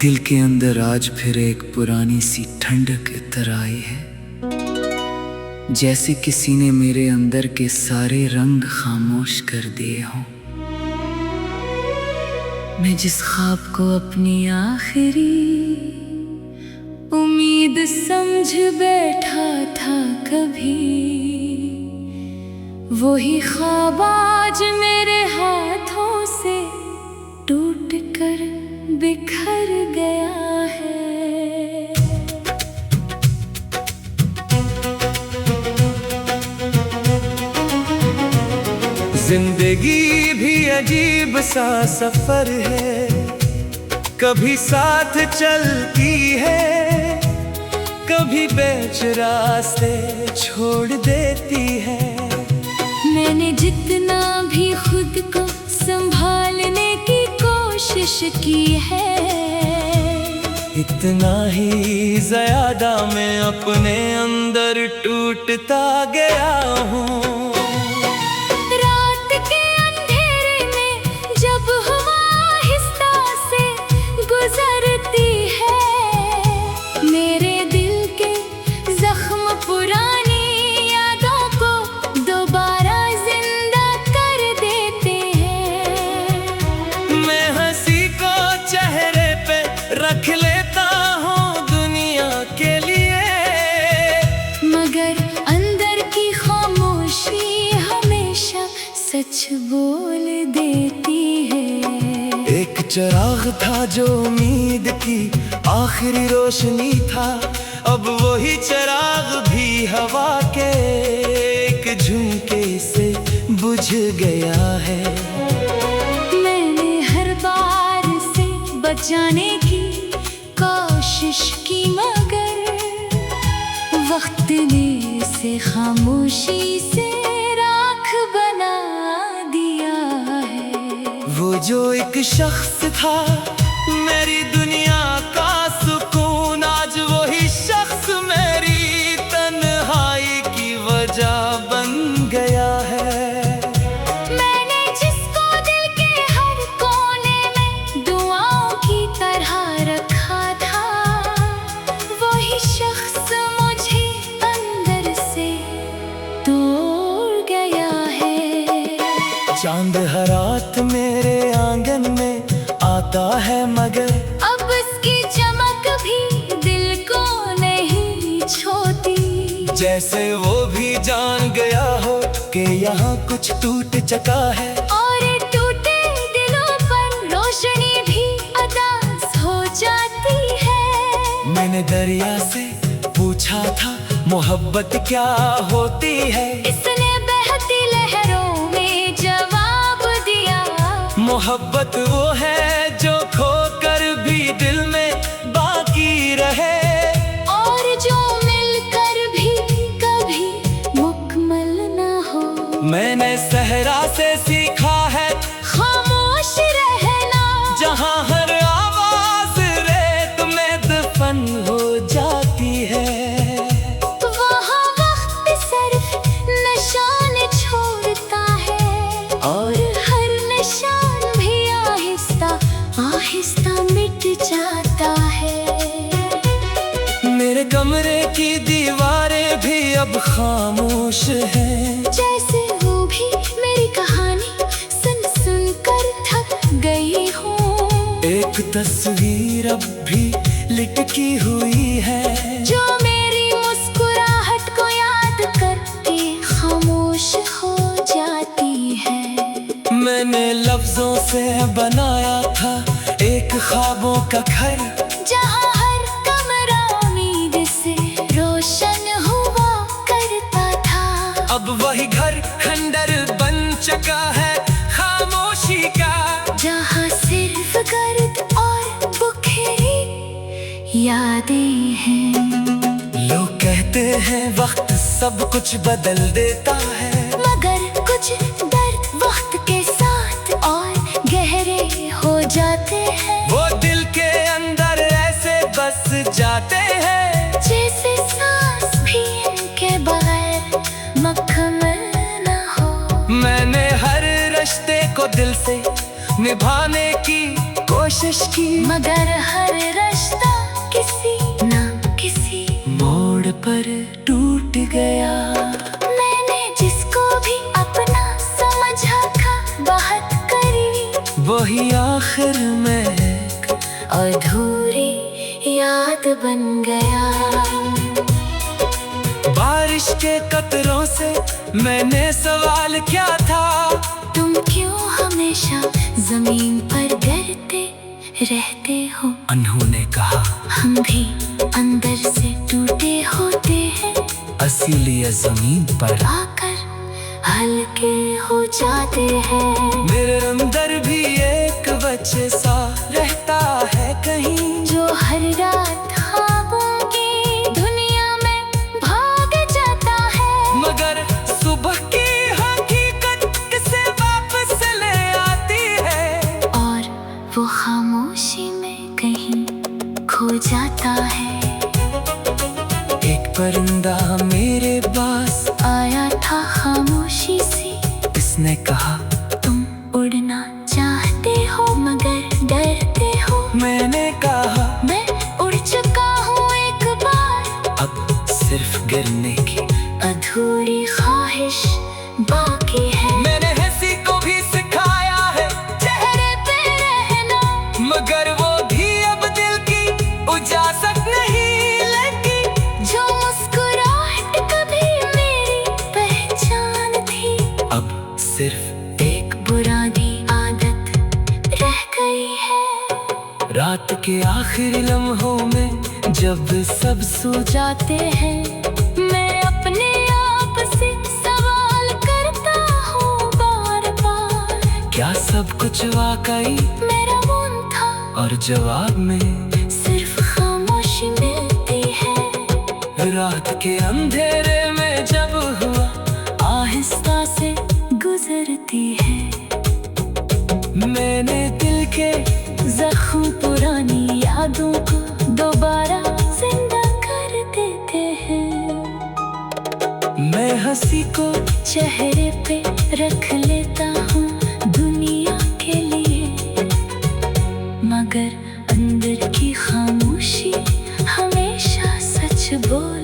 दिल के अंदर आज फिर एक पुरानी सी ठंडक इतर आई है, जैसे किसी ने मेरे अंदर के सारे रंग खामोश कर दिए हों। मैं जिस ख्वाब को अपनी आखिरी उम्मीद समझ बैठा था कभी, वही ख्वाब आज मेरे हाथों से टूट कर बिखर गया है। जिंदगी भी अजीब सा सफर है, कभी साथ चलती है, कभी बीच रास्ते छोड़ देती है। मैंने जितना भी खुद को संभालने की कोशिश की है, इतना ही ज्यादा मैं अपने अंदर टूटता गया हूँ। रात के अंधेरे में जब हवा आहिस्ता से गुजरती है, मेरे दिल के जख्म पुरानी यादों को दोबारा जिंदा कर देते हैं। मैं हंसी को चेहरे पे रख लेता हूँ दुनिया के लिए, मगर अंदर की खामोशी हमेशा सच बोल देती है। एक चिराग था जो उम्मीद की आखिरी रोशनी था, अब वही चिराग भी हवा के एक झुमके से बुझ गया है। मैंने हर बार से बचाने की कोशिश की, मगर वक्त ने इसे खामोशी से राख बना दिया है। वो जो एक शख्स था मेरी दुनिया का सुकून, आज वही शख्स मेरी तन्हाई की वजह बन गया है। मैंने जिसको दिल के हर कोने में दुआओं की तरह रखा था, वही शख्स मुझे अंदर से तोड़ गया है। चांद हर रात मेरे आंगन में आता है, मगर अब उसकी चमक भी दिल को नहीं छोती। जैसे वो भी जान गया हो कि यहाँ कुछ टूट चुका है, और टूटे दिलों पर रोशनी भी अदास हो जाती है। मैंने दरिया से पूछा था मोहब्बत क्या होती है, इसने बहती लहरों में जवाब दिया, मोहब्बत वो है जो खोकर भी दिल में बाकी रहे, और जो मिलकर भी कभी मुकम्मल न हो। मैंने सहरा से सीखा है खामोश रहना, जहाँ हर आवाज रेत में दफन हो जाती है। वहाँ वक्त सिर्फ निशान छोड़ता है, और हर निशान भी आहिस्ता आहिस्ता मिट जाता है। मेरे कमरे की दीवारें भी अब खामोश हैं, जैसे वो भी मेरी कहानी सुन सुन कर थक गई हूँ। एक तस्वीर अब भी लिटकी हुई है, जो मेरी मुस्कुराहट को याद करके खामोश हो जाती है। मैंने लफ्जों से बनाया था एक ख्वाबों का घर, जहाँ हर कमरा उम्मीद से रोशन हुआ करता था। अब वही घर खंडर बन चुका है खामोशी का, जहाँ सिर्फ गर्द और बुखेरी यादें हैं। लोग कहते हैं वक्त सब कुछ बदल देता है, मगर कुछ दर्द वक्त के साथ और गहरे हो जाते हैं। वो दिल के अंदर ऐसे बस जाते हैं, जैसे सांस भी इनके बगैर मुकम्मल न हो। मैंने हर रिश्ते को दिल से निभाने की कोशिश कोशिश की, मगर हर रास्ता किसी ना किसी मोड़ पर टूट गया। मैंने जिसको भी अपना समझा था बात करी, वही आखिर में एक अधूरी याद बन गया। बारिश के कतरों से मैंने सवाल किया था, तुम क्यों हमेशा जमीन पर गिरते रहते हो? उन्होंने कहा, हम भी अंदर से टूटे होते हैं, इसीलिए जमीन पर आकर हल्के हो जाते हैं। मेरे अंदर भी एक बच्चे सा रहता है कहीं, जो हर रात ख्वाबों की दुनिया में भाग जाता है, मगर सुबह की हकीकत से वापस ले आती है, और वो खामोशी में कहीं खो जाता है। एक परिंदा मेरे पास आया था खामोशी से, इसने कहा, तुम उड़ना चाहते हो मगर डरते हो। मैंने कहा, मैं उड़ चुका हूँ एक बार, अब सिर्फ गिरने की अधूरी ख्वाहिश बाकी है। मैंने हंसी को भी सिखाया है चेहरे पे रहना, मगर वो भी अब दिल की इजाजत नहीं लेती। जो मुस्कुराहट कभी मेरी पहचान थी, अब सिर्फ एक बुरानी आदत रह गई है। रात के आखिरी लम्हों में जब सब सो जाते हैं, मैं अपने आप से सवाल करता हूँ बार बार, क्या सब कुछ वाकई मेरा मन था? और जवाब में सिर्फ खामोशी मिलती है। रात के अंधेरे में जब हुआ आहिस्ता से गुजरती है, मैंने दिल के जख्म पुरानी यादों को दोबारा जिंदा कर देते हैं। मैं हंसी को चेहरे पे रख लेता हूँ दुनिया के लिए, मगर अंदर की खामोशी हमेशा सच बोल